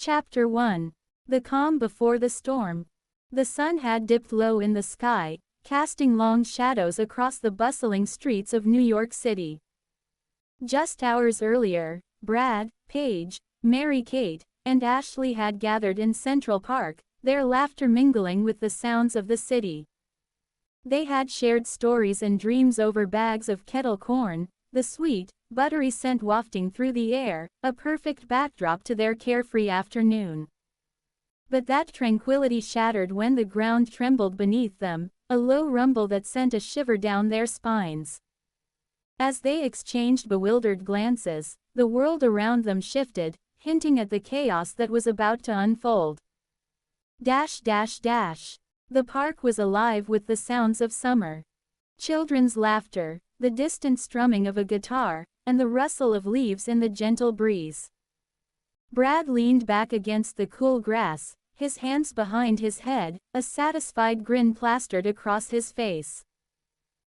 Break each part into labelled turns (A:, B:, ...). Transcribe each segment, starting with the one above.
A: Chapter 1. The Calm Before the Storm. The sun had dipped low in the sky, casting long shadows across the bustling streets of New York City. Just hours earlier, Brad, Paige, Mary-Kate, and Ashley had gathered in Central Park, their laughter mingling with the sounds of the city. They had shared stories and dreams over bags of kettle corn, the sweet, buttery scent wafting through the air, a perfect backdrop to their carefree afternoon. But that tranquility shattered when the ground trembled beneath them, a low rumble that sent a shiver down their spines. As they exchanged bewildered glances, the world around them shifted, hinting at the chaos that was about to unfold. The park was alive with the sounds of summer. Children's laughter, the distant strumming of a guitar, and the rustle of leaves in the gentle breeze. Brad leaned back against the cool grass, his hands behind his head, a satisfied grin plastered across his face.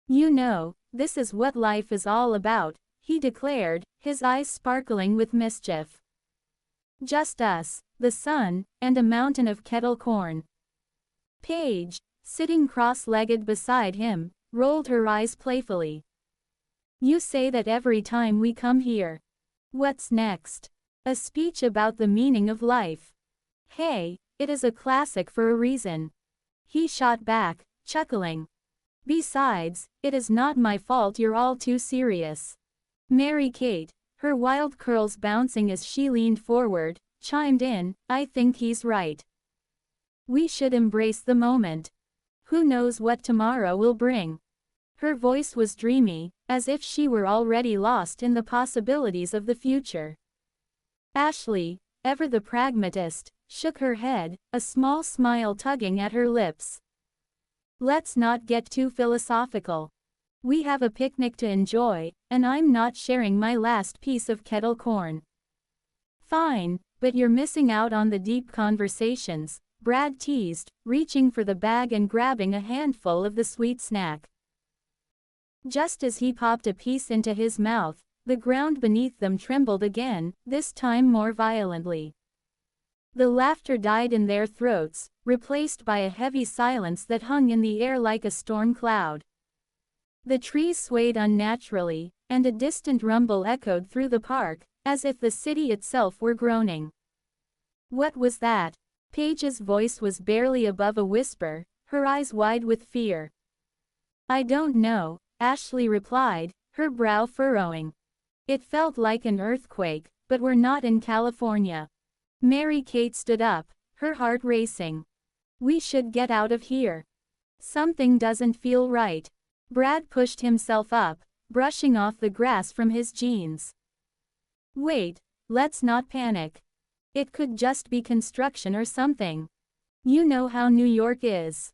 A: "You know, this is what life is all about," he declared, his eyes sparkling with mischief. "Just us, the sun, and a mountain of kettle corn." Paige, sitting cross-legged beside him, rolled her eyes playfully. "You say that every time we come here. What's next? A speech about the meaning of life?" "Hey, it is a classic for a reason," he shot back, chuckling. "Besides, it is not my fault you're all too serious." Mary-Kate, her wild curls bouncing as she leaned forward, chimed in, "I think he's right. We should embrace the moment. Who knows what tomorrow will bring?" Her voice was dreamy, as if she were already lost in the possibilities of the future. Ashley, ever the pragmatist, shook her head, a small smile tugging at her lips. "Let's not get too philosophical. We have a picnic to enjoy, and I'm not sharing my last piece of kettle corn." "Fine, but you're missing out on the deep conversations," Brad teased, reaching for the bag and grabbing a handful of the sweet snack. Just as he popped a piece into his mouth, the ground beneath them trembled again, this time more violently. The laughter died in their throats, replaced by a heavy silence that hung in the air like a storm cloud. The trees swayed unnaturally, and a distant rumble echoed through the park, as if the city itself were groaning. "What was that?" Paige's voice was barely above a whisper, her eyes wide with fear. "I don't know," Ashley replied, her brow furrowing. "It felt like an earthquake, but we're not in California." Mary-Kate stood up, her heart racing. "We should get out of here. Something doesn't feel right." Brad pushed himself up, brushing off the grass from his jeans. "Wait, let's not panic. It could just be construction or something. You know how New York is."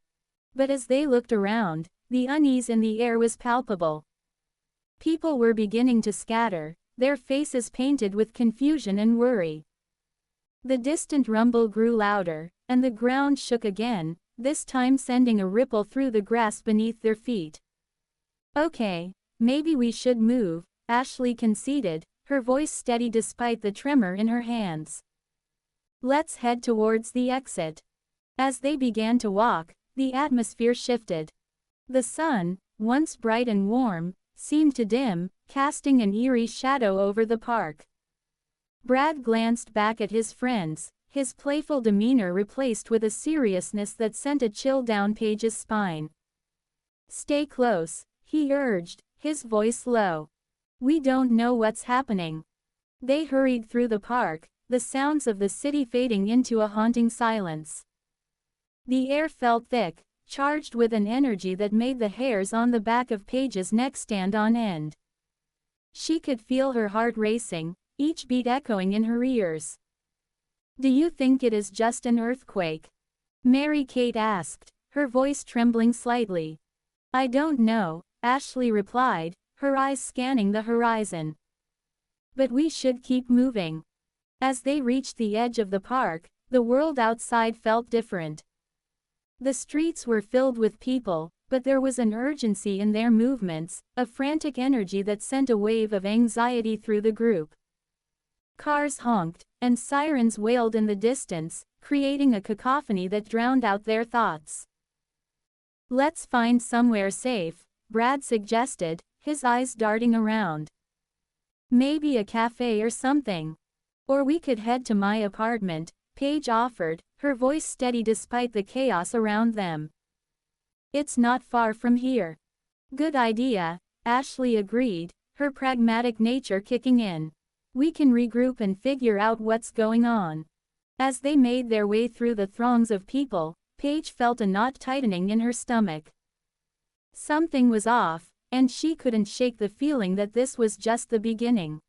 A: But as they looked around, the unease in the air was palpable. People were beginning to scatter, their faces painted with confusion and worry. The distant rumble grew louder, and the ground shook again, this time sending a ripple through the grass beneath their feet. "Okay, maybe we should move," Ashley conceded, her voice steady despite the tremor in her hands. "Let's head towards the exit." As they began to walk, the atmosphere shifted. The sun, once bright and warm, seemed to dim, casting an eerie shadow over the park. Brad glanced back at his friends, his playful demeanor replaced with a seriousness that sent a chill down Paige's spine. "Stay close," he urged, his voice low. "We don't know what's happening." They hurried through the park, the sounds of the city fading into a haunting silence. The air felt thick, charged with an energy that made the hairs on the back of Paige's neck stand on end. She could feel her heart racing, each beat echoing in her ears. "Do you think it is just an earthquake?" Mary-Kate asked, her voice trembling slightly. "I don't know," Ashley replied, her eyes scanning the horizon. "But we should keep moving." As they reached the edge of the park, the world outside felt different. The streets were filled with people, but there was an urgency in their movements, a frantic energy that sent a wave of anxiety through the group. Cars honked, and sirens wailed in the distance, creating a cacophony that drowned out their thoughts. "Let's find somewhere safe," Brad suggested, his eyes darting around. "Maybe a cafe or something. Or we could head to my apartment," Paige offered, her voice steady despite the chaos around them. "It's not far from here." "Good idea," Ashley agreed, her pragmatic nature kicking in. "We can regroup and figure out what's going on." As they made their way through the throngs of people, Paige felt a knot tightening in her stomach. Something was off, and she couldn't shake the feeling that this was just the beginning.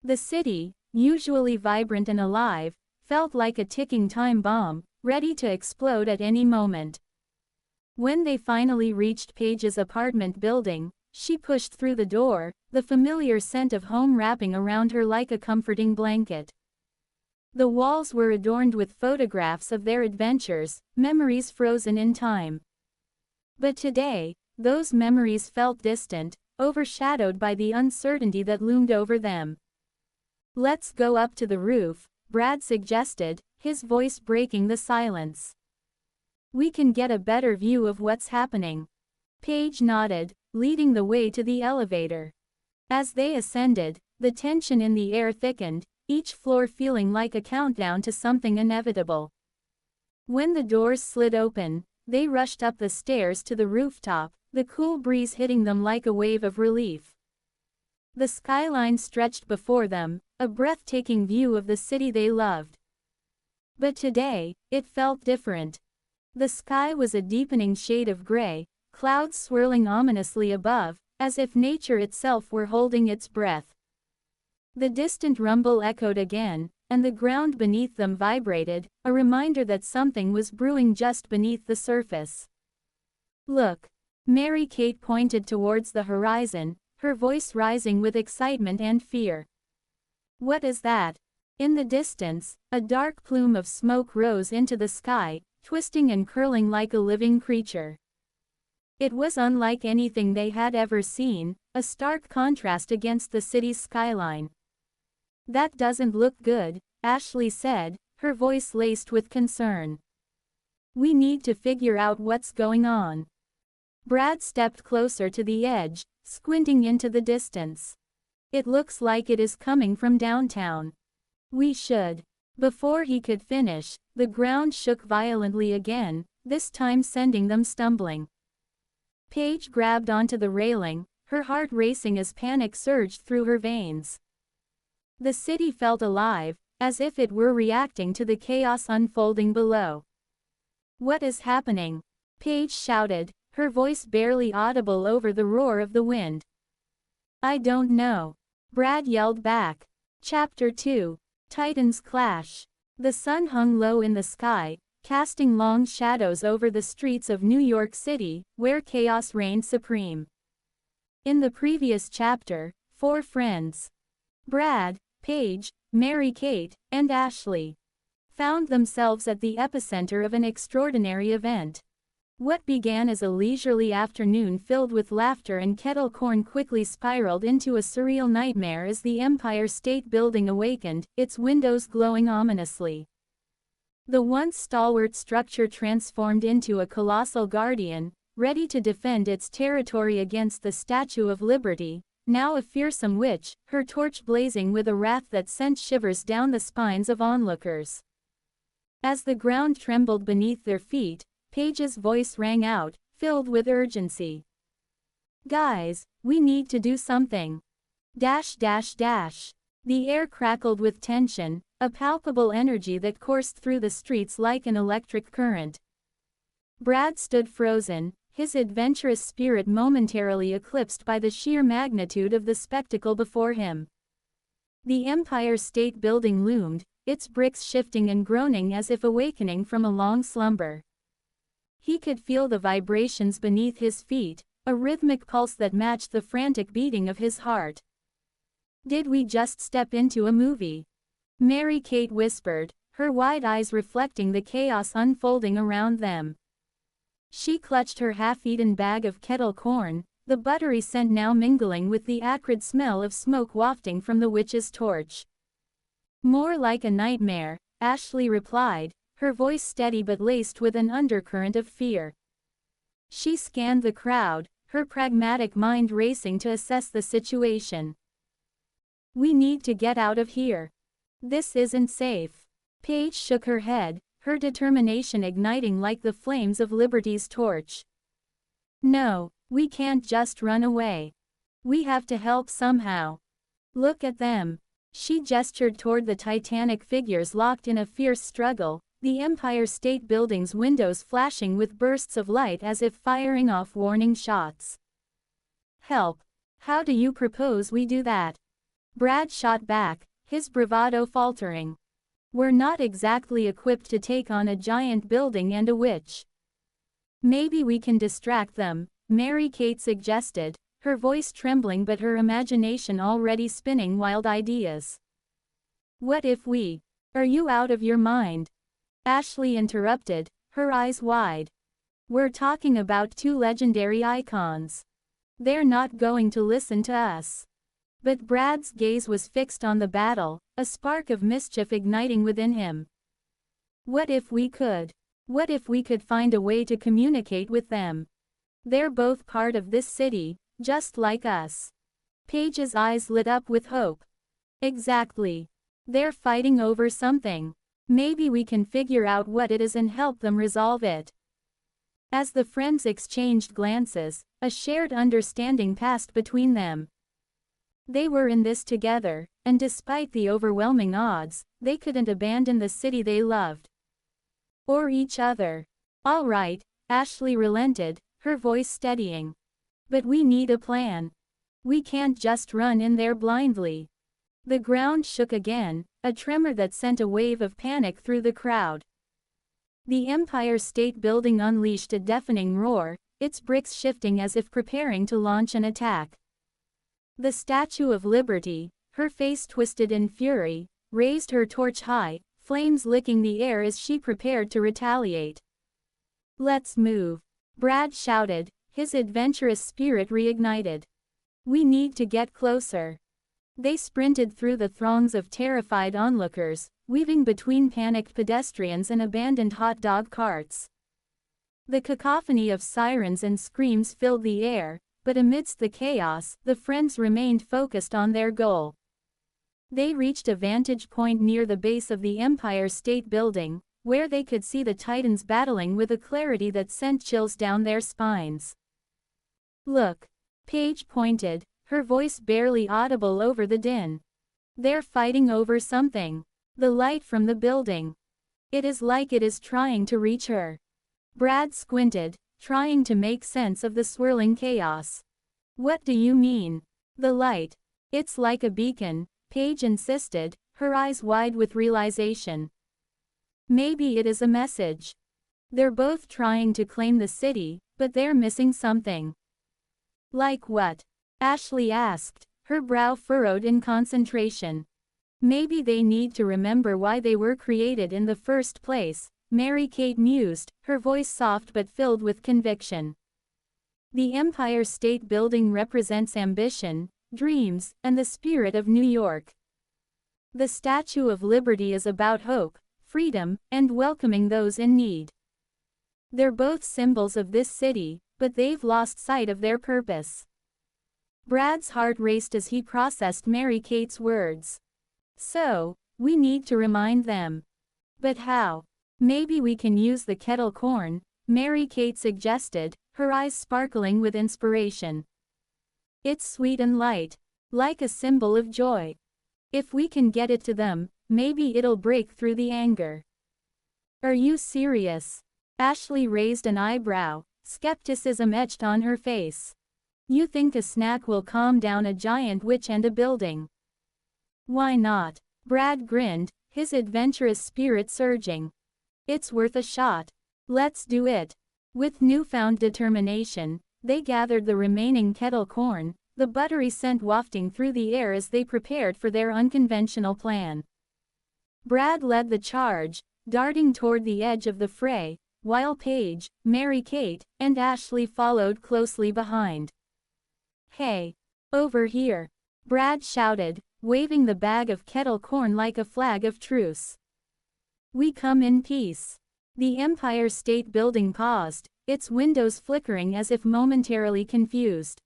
A: The city, usually vibrant and alive, felt like a ticking time bomb, ready to explode at any moment. When they finally reached Paige's apartment building, she pushed through the door, the familiar scent of home wrapping around her like a comforting blanket. The walls were adorned with photographs of their adventures, memories frozen in time. But today, those memories felt distant, overshadowed by the uncertainty that loomed over them. "Let's go up to the roof," Brad suggested, his voice breaking the silence. "We can get a better view of what's happening." Paige nodded, leading the way to the elevator. As they ascended, the tension in the air thickened, each floor feeling like a countdown to something inevitable. When the doors slid open, they rushed up the stairs to the rooftop, the cool breeze hitting them like a wave of relief. The skyline stretched before them, a breathtaking view of the city they loved. But today, it felt different. The sky was a deepening shade of gray, clouds swirling ominously above, as if nature itself were holding its breath. The distant rumble echoed again, and the ground beneath them vibrated, a reminder that something was brewing just beneath the surface. "Look!" Mary-Kate pointed towards the horizon, her voice rising with excitement and fear. "What is that?" In the distance, a dark plume of smoke rose into the sky, twisting and curling like a living creature. It was unlike anything they had ever seen, a stark contrast against the city's skyline. "That doesn't look good," Ashley said, her voice laced with concern. "We need to figure out what's going on." Brad stepped closer to the edge, squinting into the distance. "It looks like it is coming from downtown. We should." Before he could finish, the ground shook violently again, this time sending them stumbling. Paige grabbed onto the railing, her heart racing as panic surged through her veins. The city felt alive, as if it were reacting to the chaos unfolding below. "What is happening?" Paige shouted, her voice barely audible over the roar of the wind. "I don't know," Brad yelled back. Chapter 2. Titans Clash. The sun hung low in the sky, casting long shadows over the streets of New York City, where chaos reigned supreme. In the previous chapter, 4 friends, Brad, Paige, Mary-Kate, and Ashley, found themselves at the epicenter of an extraordinary event. What began as a leisurely afternoon filled with laughter and kettle corn quickly spiraled into a surreal nightmare as the Empire State Building awakened, its windows glowing ominously. The once stalwart structure transformed into a colossal guardian, ready to defend its territory against the Statue of Liberty, now a fearsome witch, her torch blazing with a wrath that sent shivers down the spines of onlookers. As the ground trembled beneath their feet, Paige's voice rang out, filled with urgency. "Guys, we need to do something. Dash dash dash." The air crackled with tension, a palpable energy that coursed through the streets like an electric current. Brad stood frozen, his adventurous spirit momentarily eclipsed by the sheer magnitude of the spectacle before him. The Empire State Building loomed, its bricks shifting and groaning as if awakening from a long slumber. He could feel the vibrations beneath his feet, a rhythmic pulse that matched the frantic beating of his heart. "Did we just step into a movie?" Mary-Kate whispered, her wide eyes reflecting the chaos unfolding around them. She clutched her half-eaten bag of kettle corn, the buttery scent now mingling with the acrid smell of smoke wafting from the witch's torch. More like a nightmare, Ashley replied, her voice steady but laced with an undercurrent of fear. She scanned the crowd, her pragmatic mind racing to assess the situation. We need to get out of here. This isn't safe. Paige shook her head, her determination igniting like the flames of liberty's torch. No, we can't just run away. We have to help somehow. Look at them. She gestured toward the titanic figures locked in a fierce struggle, the Empire State Building's windows flashing with bursts of light as if firing off warning shots. Help. How do you propose we do that? Brad shot back, his bravado faltering. We're not exactly equipped to take on a giant building and a witch. Maybe we can distract them, Mary-Kate suggested, her voice trembling but her imagination already spinning wild ideas. What if we? Are you out of your mind? Ashley interrupted, her eyes wide. We're talking about two legendary icons. They're not going to listen to us. But Brad's gaze was fixed on the battle, a spark of mischief igniting within him. What if we could? What if we could find a way to communicate with them? They're both part of this city, just like us. Paige's eyes lit up with hope. Exactly. They're fighting over something. Maybe we can figure out what it is and help them resolve it. As the friends exchanged glances, a shared understanding passed between them. They were in this together, and despite the overwhelming odds, they couldn't abandon the city they loved. Or each other. All right, Ashley relented, her voice steadying. But we need a plan. We can't just run in there blindly. The ground shook again, a tremor that sent a wave of panic through the crowd. The Empire State Building unleashed a deafening roar, its bricks shifting as if preparing to launch an attack. The Statue of Liberty, her face twisted in fury, raised her torch high, flames licking the air as she prepared to retaliate. Let's move. Brad shouted, his adventurous spirit reignited. We need to get closer. They sprinted through the throngs of terrified onlookers, weaving between panicked pedestrians and abandoned hot dog carts. The cacophony of sirens and screams filled the air, but amidst the chaos, the friends remained focused on their goal. They reached a vantage point near the base of the Empire State Building, where they could see the Titans battling with a clarity that sent chills down their spines. Look. Paige pointed, her voice barely audible over the din. They're fighting over something. The light from the building. It is like it is trying to reach her. Brad squinted, trying to make sense of the swirling chaos. What do you mean? The light. It's like a beacon, Paige insisted, her eyes wide with realization. Maybe it is a message. They're both trying to claim the city, but they're missing something. Like what? Ashley asked, her brow furrowed in concentration. Maybe they need to remember why they were created in the first place, Mary-Kate mused, her voice soft but filled with conviction. The Empire State Building represents ambition, dreams, and the spirit of New York. The Statue of Liberty is about hope, freedom, and welcoming those in need. They're both symbols of this city, but they've lost sight of their purpose. Brad's heart raced as he processed Mary-Kate's words. So, we need to remind them. But how? Maybe we can use the kettle corn, Mary-Kate suggested, her eyes sparkling with inspiration. It's sweet and light, like a symbol of joy. If we can get it to them, maybe it'll break through the anger. Are you serious? Ashley raised an eyebrow, skepticism etched on her face. You think a snack will calm down a giant witch and a building? Why not? Brad grinned, his adventurous spirit surging. It's worth a shot. Let's do it. With newfound determination, they gathered the remaining kettle corn, the buttery scent wafting through the air as they prepared for their unconventional plan. Brad led the charge, darting toward the edge of the fray, while Paige, Mary-Kate, and Ashley followed closely behind. Hey! Over here! Brad shouted, waving the bag of kettle corn like a flag of truce. "We come in peace." The Empire State Building paused, its windows flickering as if momentarily confused.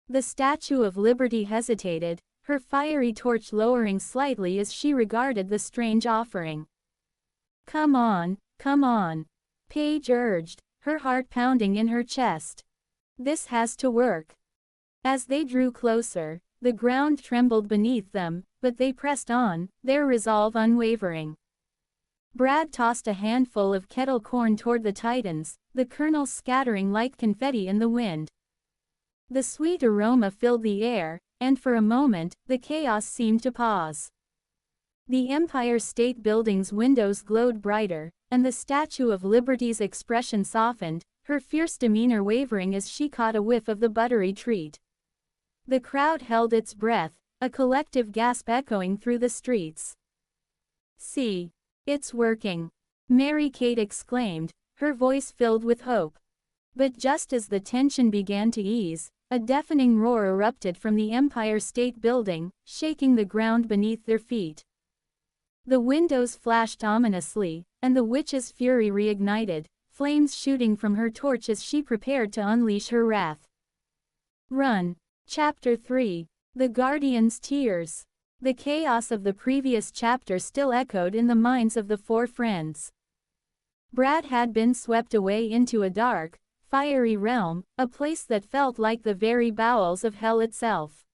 A: The Statue of Liberty hesitated, her fiery torch lowering slightly as she regarded the strange offering. Come on, Paige urged, her heart pounding in her chest. "This has to work." As they drew closer, the ground trembled beneath them, but they pressed on, their resolve unwavering. Brad tossed a handful of kettle corn toward the Titans, the kernels scattering like confetti in the wind. The sweet aroma filled the air, and for a moment, the chaos seemed to pause. The Empire State Building's windows glowed brighter, and the Statue of Liberty's expression softened, her fierce demeanor wavering as she caught a whiff of the buttery treat. The crowd held its breath, a collective gasp echoing through the streets. "See, it's working," Mary-Kate exclaimed, her voice filled with hope. But just as the tension began to ease, a deafening roar erupted from the Empire State Building, shaking the ground beneath their feet. The windows flashed ominously, and the witch's fury reignited, flames shooting from her torch as she prepared to unleash her wrath. Run. Chapter 3. The Guardian's Tears. The chaos of the previous chapter still echoed in the minds of the four friends. Brad had been swept away into a dark, fiery realm, a place that felt like the very bowels of hell itself.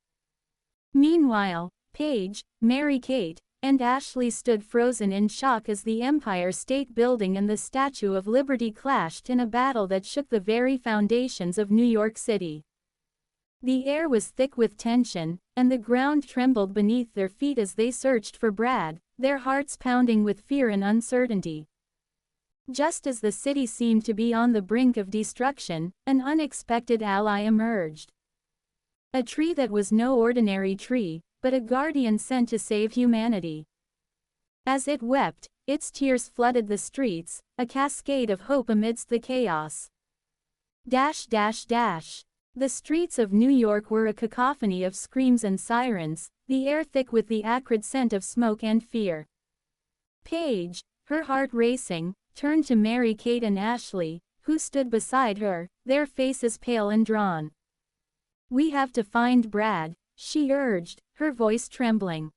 A: Meanwhile, Paige, Mary-Kate, and Ashley stood frozen in shock as the Empire State Building and the Statue of Liberty clashed in a battle that shook the very foundations of New York City. The air was thick with tension, and the ground trembled beneath their feet as they searched for Brad, their hearts pounding with fear and uncertainty. Just as the city seemed to be on the brink of destruction, an unexpected ally emerged. A tree that was no ordinary tree, but a guardian sent to save humanity. As it wept, its tears flooded the streets, a cascade of hope amidst the chaos. The streets of New York were a cacophony of screams and sirens, the air thick with the acrid scent of smoke and fear. Paige, her heart racing, turned to Mary-Kate and Ashley, who stood beside her, their faces pale and drawn. "We have to find Brad," she urged, her voice trembling.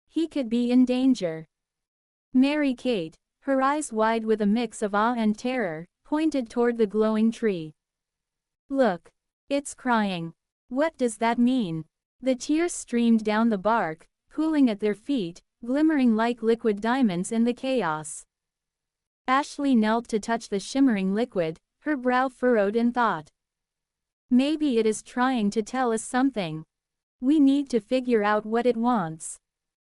A: "He could be in danger." Mary-Kate, her eyes wide with a mix of awe and terror, pointed toward the glowing tree. "Look. It's crying. What does that mean?" The tears streamed down the bark, pooling at their feet, glimmering like liquid diamonds in the chaos. Ashley knelt to touch the shimmering liquid, her brow furrowed in thought. "Maybe it is trying to tell us something. We need to figure out what it wants."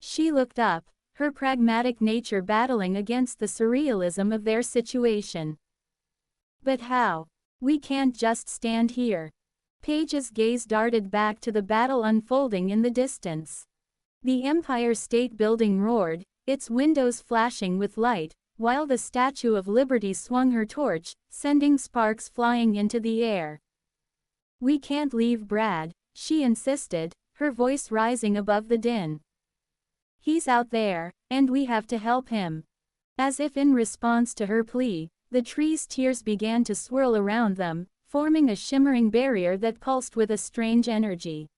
A: She looked up, her pragmatic nature battling against the surrealism of their situation. "But how? We can't just stand here." Paige's gaze darted back to the battle unfolding in the distance. The Empire State Building roared, its windows flashing with light, while the Statue of Liberty swung her torch, sending sparks flying into the air. "We can't leave Brad," she insisted, her voice rising above the din. "He's out there, and we have to help him." As if in response to her plea, the tree's tears began to swirl around them, forming a shimmering barrier that pulsed with a strange energy.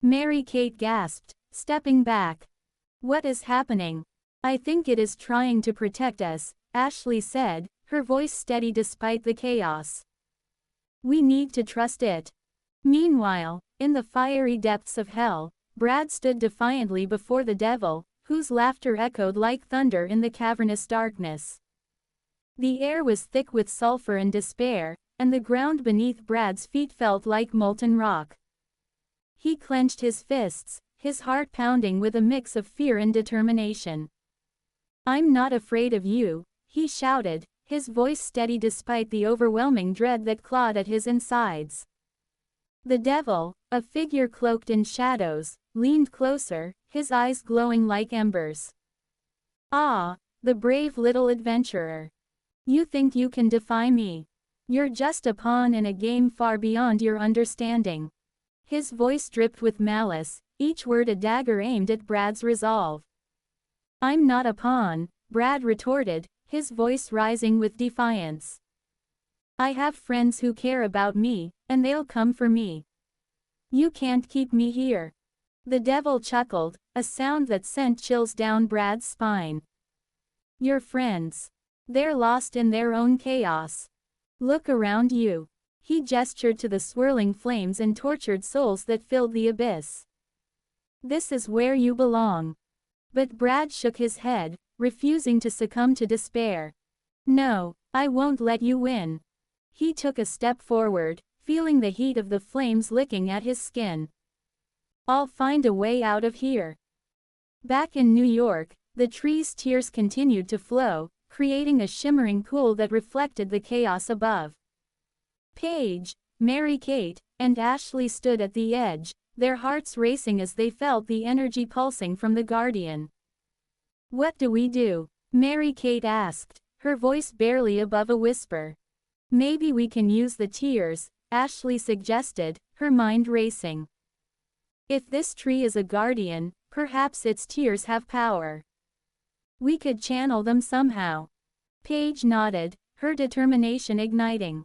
A: Mary-Kate gasped, stepping back. "What is happening?" "I think it is trying to protect us," Ashley said, her voice steady despite the chaos. "We need to trust it." Meanwhile, in the fiery depths of hell, Brad stood defiantly before the devil, whose laughter echoed like thunder in the cavernous darkness. The air was thick with sulfur and despair, and the ground beneath Brad's feet felt like molten rock. He clenched his fists, his heart pounding with a mix of fear and determination. "I'm not afraid of you," he shouted, his voice steady despite the overwhelming dread that clawed at his insides. The devil, a figure cloaked in shadows, leaned closer, his eyes glowing like embers. "Ah, the brave little adventurer. You think you can defy me? You're just a pawn in a game far beyond your understanding." His voice dripped with malice, each word a dagger aimed at Brad's resolve. "I'm not a pawn," Brad retorted, his voice rising with defiance. "I have friends who care about me, and they'll come for me. You can't keep me here." The devil chuckled, a sound that sent chills down Brad's spine. "Your friends. They're lost in their own chaos. Look around you." He gestured to the swirling flames and tortured souls that filled the abyss. "This is where you belong." But Brad shook his head, refusing to succumb to despair. "No, I won't let you win." He took a step forward, feeling the heat of the flames licking at his skin. "I'll find a way out of here." Back in New York, the tree's tears continued to flow, creating a shimmering pool that reflected the chaos above. Paige, Mary-Kate, and Ashley stood at the edge, their hearts racing as they felt the energy pulsing from the Guardian. "What do we do?" Mary-Kate asked, her voice barely above a whisper. "Maybe we can use the tears," Ashley suggested, her mind racing. "If this tree is a guardian, perhaps its tears have power. We could channel them somehow." Paige nodded, her determination igniting.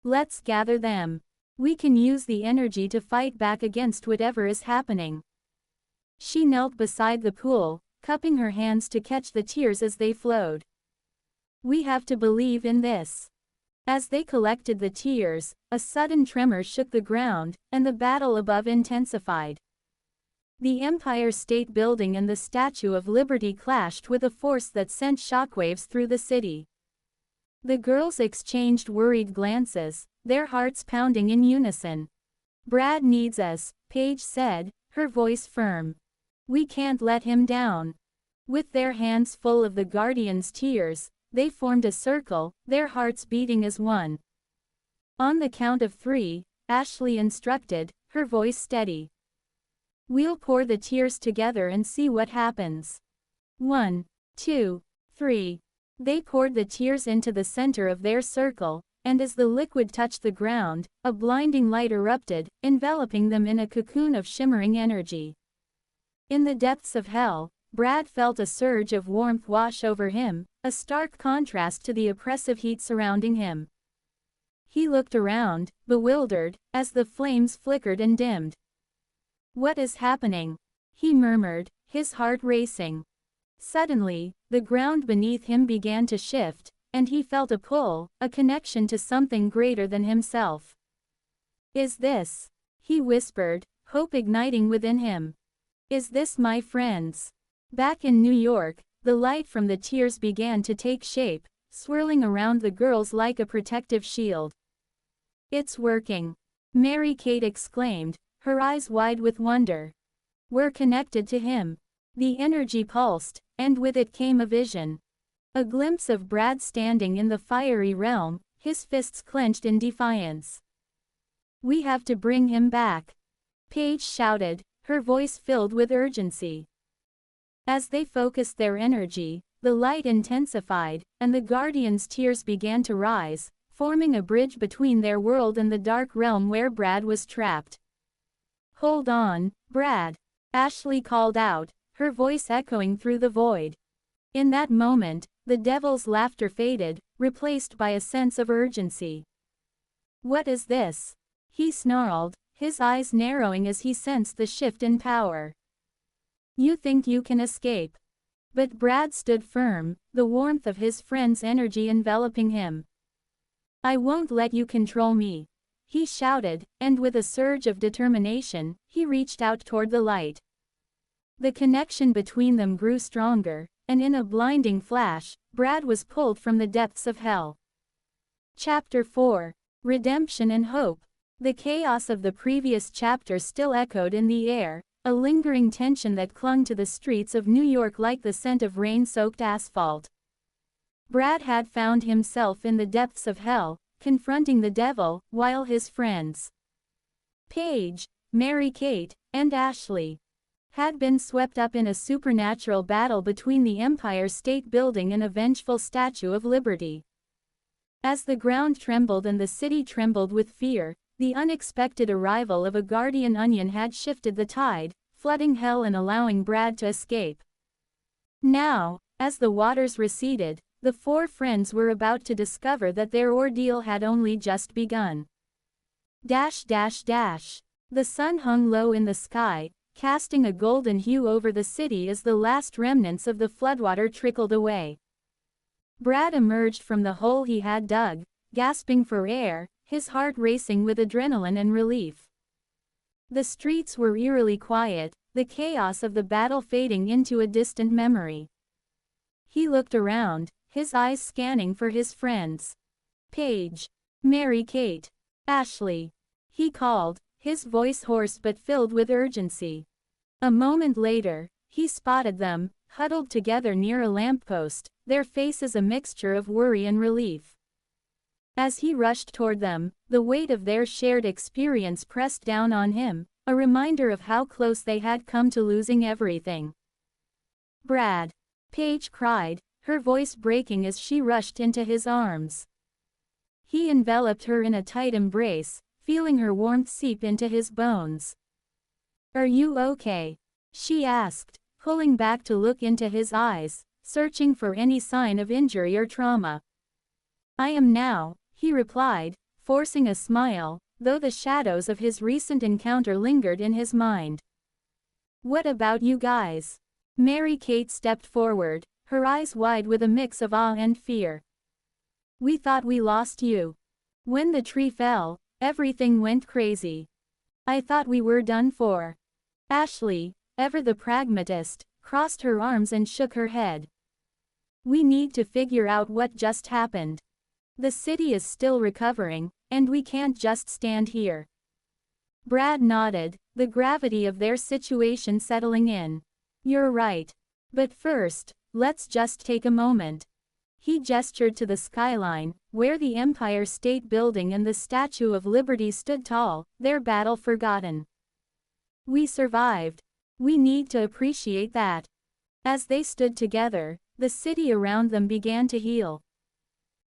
A: "Let's gather them. We can use the energy to fight back against whatever is happening." She knelt beside the pool, cupping her hands to catch the tears as they flowed. "We have to believe in this." As they collected the tears, a sudden tremor shook the ground, and the battle above intensified. The Empire State Building and the Statue of Liberty clashed with a force that sent shockwaves through the city. The girls exchanged worried glances, their hearts pounding in unison. "Brad needs us," Paige said, her voice firm. "We can't let him down." With their hands full of the Guardian's tears, they formed a circle, their hearts beating as one. "On the count of 3, Ashley instructed, her voice steady. "We'll pour the tears together and see what happens. 1, 2, 3. They poured the tears into the center of their circle, and as the liquid touched the ground, a blinding light erupted, enveloping them in a cocoon of shimmering energy. In the depths of hell, Brad felt a surge of warmth wash over him, a stark contrast to the oppressive heat surrounding him. He looked around, bewildered, as the flames flickered and dimmed. "What is happening?" he murmured, his heart racing. Suddenly, the ground beneath him began to shift, and he felt a pull, a connection to something greater than himself. "Is this?" he whispered, hope igniting within him. "Is this my friends?" Back in New York, the light from the tears began to take shape, swirling around the girls like a protective shield. "It's working," Mary-Kate exclaimed, her eyes wide with wonder. "We're connected to him." The energy pulsed, and with it came a vision. A glimpse of Brad standing in the fiery realm, his fists clenched in defiance. "We have to bring him back," Paige shouted, her voice filled with urgency. As they focused their energy, the light intensified, and the Guardian's tears began to rise, forming a bridge between their world and the dark realm where Brad was trapped. "Hold on, Brad," Ashley called out, her voice echoing through the void. In that moment, the devil's laughter faded, replaced by a sense of urgency. "What is this?" he snarled, his eyes narrowing as he sensed the shift in power. "You think you can escape?" But Brad stood firm, the warmth of his friend's energy enveloping him. "I won't let you control me," he shouted, and with a surge of determination, he reached out toward the light. The connection between them grew stronger, and in a blinding flash, Brad was pulled from the depths of hell. Chapter 4. Redemption and Hope. The chaos of the previous chapter still echoed in the air, a lingering tension that clung to the streets of New York like the scent of rain-soaked asphalt. Brad had found himself in the depths of hell, confronting the devil, while his friends, Paige, Mary-Kate, and Ashley, had been swept up in a supernatural battle between the Empire State Building and a vengeful Statue of Liberty. As the ground trembled and the city trembled with fear, the unexpected arrival of a guardian onion had shifted the tide, flooding hell and allowing Brad to escape. Now, as the waters receded, the four friends were about to discover that their ordeal had only just begun. The sun hung low in the sky, casting a golden hue over the city as the last remnants of the floodwater trickled away. Brad emerged from the hole he had dug, gasping for air, his heart racing with adrenaline and relief. The streets were eerily quiet, the chaos of the battle fading into a distant memory. He looked around, his eyes scanning for his friends. Paige. Mary-Kate. Ashley. He called, his voice hoarse but filled with urgency. A moment later, he spotted them, huddled together near a lamppost, their faces a mixture of worry and relief. As he rushed toward them, the weight of their shared experience pressed down on him, a reminder of how close they had come to losing everything. "Brad!" Paige cried, her voice breaking as she rushed into his arms. He enveloped her in a tight embrace, feeling her warmth seep into his bones. "Are you okay?" she asked, pulling back to look into his eyes, searching for any sign of injury or trauma. "I am now," he replied, forcing a smile, though the shadows of his recent encounter lingered in his mind. "What about you guys?" Mary-Kate stepped forward, her eyes wide with a mix of awe and fear. "We thought we lost you. When the tree fell, everything went crazy. I thought we were done for." Ashley, ever the pragmatist, crossed her arms and shook her head. "We need to figure out what just happened. The city is still recovering, and we can't just stand here." Brad nodded, the gravity of their situation settling in. "You're right. But first, let's just take a moment." He gestured to the skyline, where the Empire State Building and the Statue of Liberty stood tall, their battle forgotten. "We survived. We need to appreciate that." As they stood together, the city around them began to heal.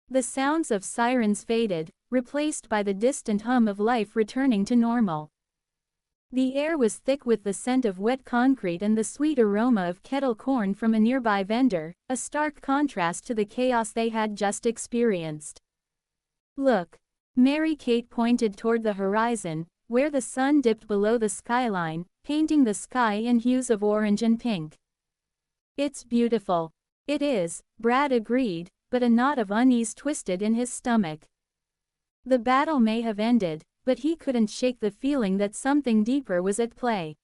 A: The sounds of sirens faded, replaced by the distant hum of life returning to normal. The air was thick with the scent of wet concrete and the sweet aroma of kettle corn from a nearby vendor, a stark contrast to the chaos they had just experienced. "Look." Mary-Kate pointed toward the horizon, where the sun dipped below the skyline, painting the sky in hues of orange and pink. "It's beautiful." "It is," Brad agreed, but a knot of unease twisted in his stomach. The battle may have ended, but he couldn't shake the feeling that something deeper was at play.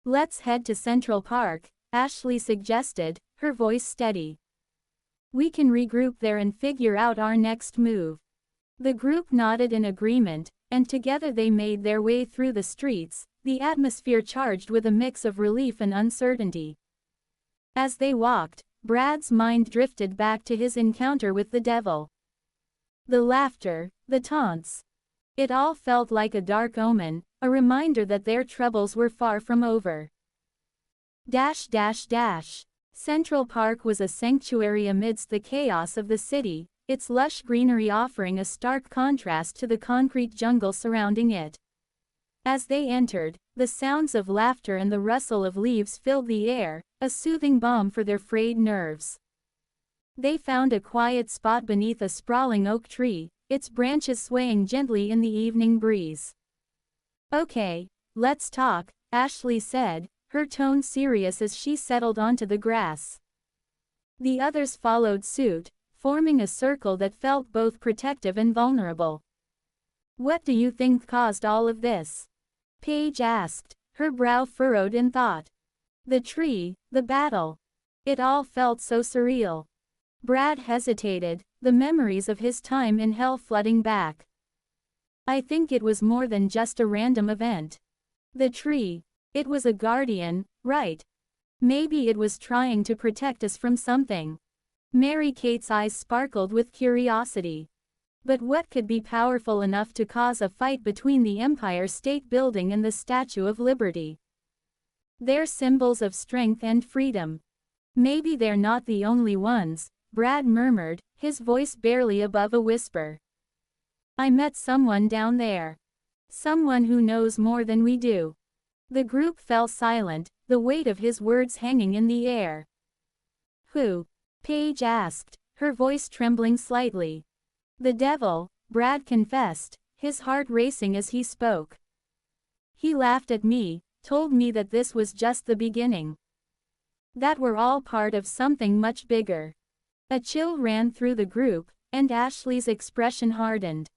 A: "Let's head to Central Park," Ashley suggested, her voice steady. "We can regroup there and figure out our next move." The group nodded in agreement, and together they made their way through the streets, the atmosphere charged with a mix of relief and uncertainty. As they walked, Brad's mind drifted back to his encounter with the devil. The laughter, the taunts. It all felt like a dark omen, a reminder that their troubles were far from over. Central Park was a sanctuary amidst the chaos of the city, its lush greenery offering a stark contrast to the concrete jungle surrounding it. As they entered, the sounds of laughter and the rustle of leaves filled the air, a soothing balm for their frayed nerves. They found a quiet spot beneath a sprawling oak tree, its branches swaying gently in the evening breeze. "Okay, let's talk," Ashley said, her tone serious as she settled onto the grass. The others followed suit, forming a circle that felt both protective and vulnerable. "What do you think caused all of this?" Paige asked, her brow furrowed in thought. "The tree, the battle. It all felt so surreal." Brad hesitated, the memories of his time in hell flooding back. "I think it was more than just a random event. The tree. It was a guardian, right? Maybe it was trying to protect us from something." Mary-Kate's eyes sparkled with curiosity. But what could be powerful enough to cause a fight between the Empire State Building and the Statue of Liberty? They're symbols of strength and freedom. "Maybe they're not the only ones," Brad murmured, his voice barely above a whisper. "I met someone down there. Someone who knows more than we do." The group fell silent, the weight of his words hanging in the air. Who? Paige asked, her voice trembling slightly. The devil, Brad confessed, his heart racing as he spoke. He laughed at me, told me that this was just the beginning. That we're all part of something much bigger. A chill ran through the group, and Ashley's expression hardened.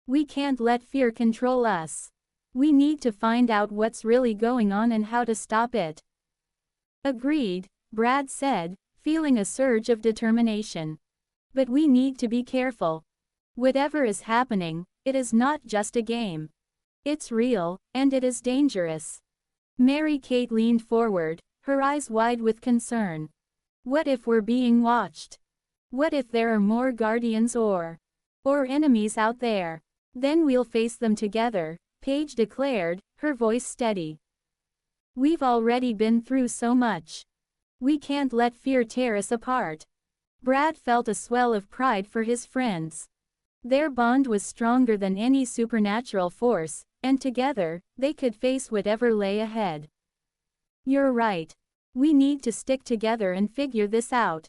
A: We can't let fear control us. We need to find out what's really going on and how to stop it. Agreed, Brad said, feeling a surge of determination. But we need to be careful. Whatever is happening, it is not just a game. It's real, and it is dangerous. Mary-Kate leaned forward, her eyes wide with concern. What if we're being watched? What if there are more guardians or enemies out there? Then we'll face them together, Paige declared, her voice steady. We've already been through so much. We can't let fear tear us apart. Brad felt a swell of pride for his friends. Their bond was stronger than any supernatural force, and together, they could face whatever lay ahead. You're right. We need to stick together and figure this out.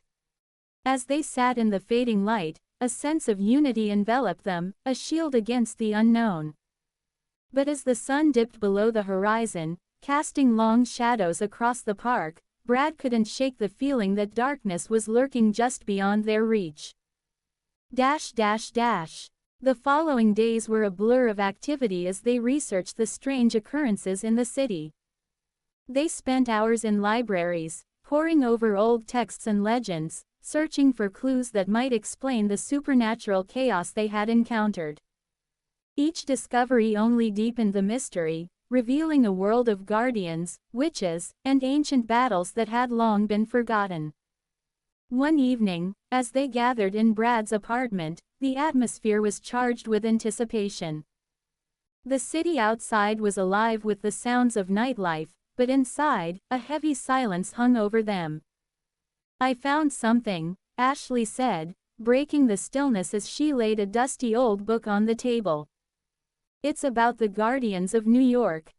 A: As they sat in the fading light, a sense of unity enveloped them, a shield against the unknown. But as the sun dipped below the horizon, casting long shadows across the park, Brad couldn't shake the feeling that darkness was lurking just beyond their reach. The following days were a blur of activity as they researched the strange occurrences in the city. They spent hours in libraries, poring over old texts and legends, searching for clues that might explain the supernatural chaos they had encountered. Each discovery only deepened the mystery, revealing a world of guardians, witches, and ancient battles that had long been forgotten. One evening, as they gathered in Brad's apartment, the atmosphere was charged with anticipation. The city outside was alive with the sounds of nightlife, but inside, a heavy silence hung over them. I found something, Ashley said, breaking the stillness as she laid a dusty old book on the table. It's about the Guardians of New York.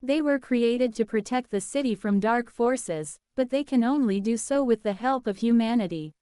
A: They were created to protect the city from dark forces, but they can only do so with the help of humanity.